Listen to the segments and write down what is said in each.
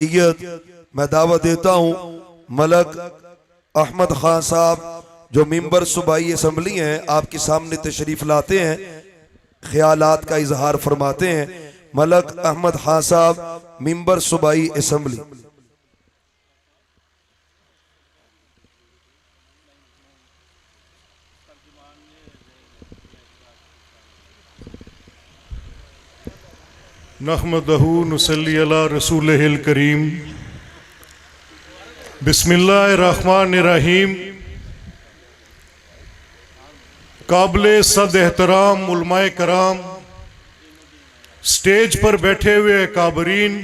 मैं दावत देता हूँ मलक अहमद खान साहब जो मिंबर सूबाई असम्बली हैं आपके सामने तशरीफ लाते हैं, ख्यालात का इजहार फरमाते हैं। मलक अहमद खान साहब मिंबर सूबाई असम्बली। नहमदहू नुसल्ली अला रसूलिहिल करीम। बिस्मिल्लाहिर्रहमानिर्रहीम। काबिले सद एहतराम उलमाए कराम, स्टेज पर बैठे हुए काबरीन,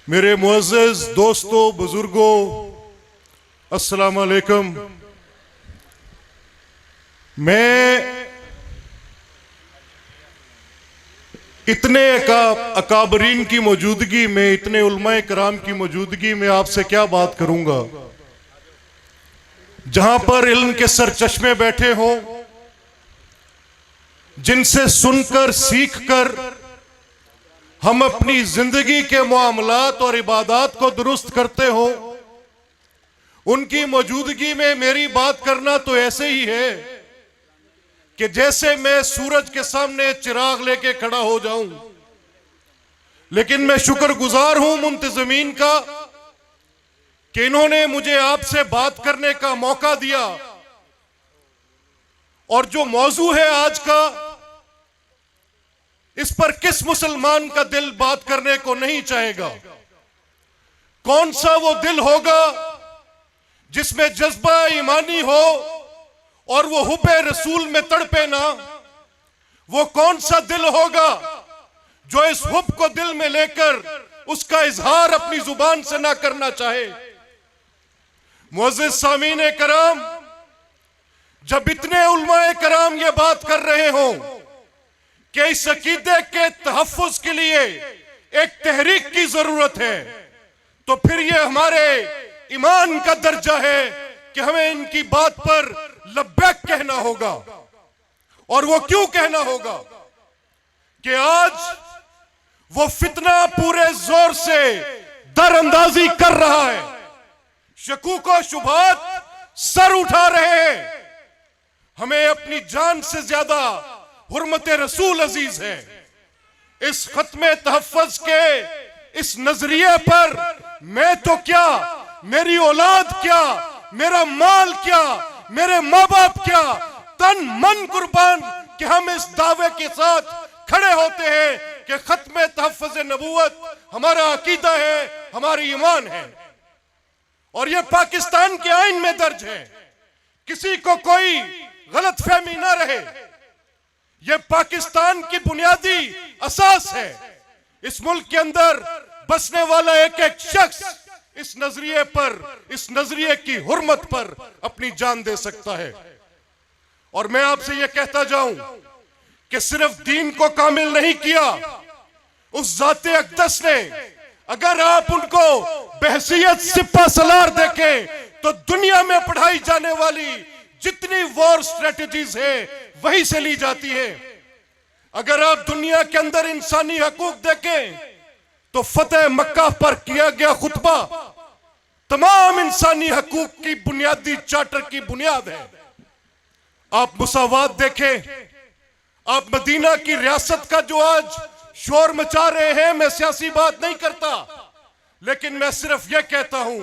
मेरे मुअज़्ज़ज़ दोस्तों बुजुर्गों, अस्सलाम वालेकुम। मैं इतने अकाबरीन की मौजूदगी में, इतने उलमाए कराम की मौजूदगी में आपसे क्या बात करूंगा। जहां पर इल्म के सरचश्मे बैठे हों, जिनसे सुनकर सीखकर हम अपनी जिंदगी के मामलात और इबादत को दुरुस्त करते हो, उनकी मौजूदगी में मेरी बात करना तो ऐसे ही है कि जैसे मैं सूरज के सामने चिराग लेके खड़ा हो जाऊं। लेकिन मैं शुक्रगुजार हूं मुंतज़मीन का कि इन्होंने मुझे आपसे बात करने का मौका दिया। और जो मौजू है आज का, इस पर किस मुसलमान का दिल बात करने को नहीं चाहेगा। कौन सा वो दिल होगा जिसमें जज्बा ईमानी हो और वो हुब्बे रसूल में तड़पे ना। वो कौन सा दिल होगा जो इस हुब को दिल में लेकर उसका इजहार अपनी जुबान से ना करना चाहे। मुअज़्ज़िज़ सामीन कराम, जब इतने उलमाए कराम ये बात कर रहे हो कि इस अकीदे के तहफ़्फ़ुज़ के लिए एक तहरीक की जरूरत है, तो फिर ये हमारे ईमान का दर्जा है कि हमें इनकी बात पर लब्बैक कहना होगा। और वो क्यों कहना होगा कि आज वो फितना पूरे जोर से दरअंदाजी कर रहा है, शकूक व शुबहात सर उठा रहे हैं। हमें अपनी जान से ज्यादा हुर्मत रसूल अजीज है। इस खत्मे तहफ़्फ़ुज़ के इस नजरिए पर मैं तो क्या, मेरी औलाद क्या, मेरा माल क्या, मेरे माँ बाप क्या, तन मन कुर्बान कि हम इस दावे के साथ खड़े होते हैं कि खत्मे तहफ़्फ़ुज़ नबूवत हमारा अकीदा है, हमारी ईमान है। और यह पाकिस्तान के आईन में दर्ज है, किसी को कोई गलत फहमी ना रहे। यह पाकिस्तान की बुनियादी असास है। इस मुल्क के अंदर बसने वाला एक एक शख्स इस नजरिए पर, इस नजरिए की हुर्मत पर अपनी जान दे सकता है। और मैं आपसे यह कहता जाऊं कि सिर्फ दीन को कामिल नहीं किया उस जाते अक़दस ने। अगर आप उनको बहसियत सिपा सलार देखें तो दुनिया में पढ़ाई जाने वाली जितनी वॉर स्ट्रेटजीज है वहीं से ली जाती है। अगर आप दुनिया के अंदर इंसानी हकूक देखें तो फतेह मक्का पर किया गया खुतबा तमाम इंसानी हकूक की बुनियादी चार्टर की बुनियाद है। आप मुसावात देखें, आप मदीना की रियासत का जो आज शोर मचा रहे हैं, मैं सियासी बात नहीं करता, लेकिन मैं सिर्फ यह कहता हूं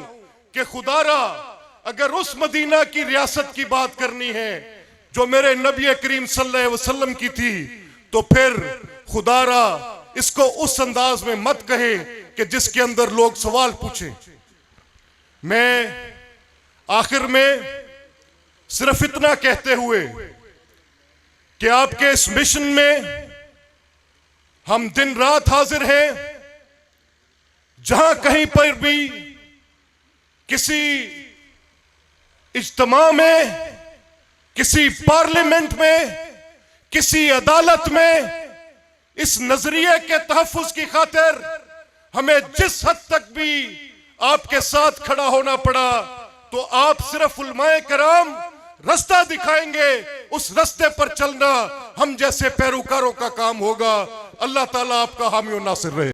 कि खुदारा अगर उस मदीना की रियासत की बात करनी है जो मेरे नबी करीम सल्लल्लाहु अलैहि वसल्लम की थी, तो फिर खुदारा इसको उस अंदाज में मत कहे कि जिसके अंदर लोग सवाल पूछे। मैं आखिर में सिर्फ इतना कहते हुए कि आपके इस मिशन में हम दिन रात हाजिर हैं। जहां कहीं पर भी किसी इज्तिमा में, किसी पार्लियामेंट में, किसी अदालत में इस नजरिए के तहफ़्फ़ुज़ की खातिर हमें जिस हद तक भी आपके साथ खड़ा होना पड़ा, तो आप सिर्फ उलमाए कराम रास्ता दिखाएंगे, उस रास्ते पर चलना हम जैसे पैरोकारों का काम होगा। अल्लाह ताला आपका हामी और नासिर रहे।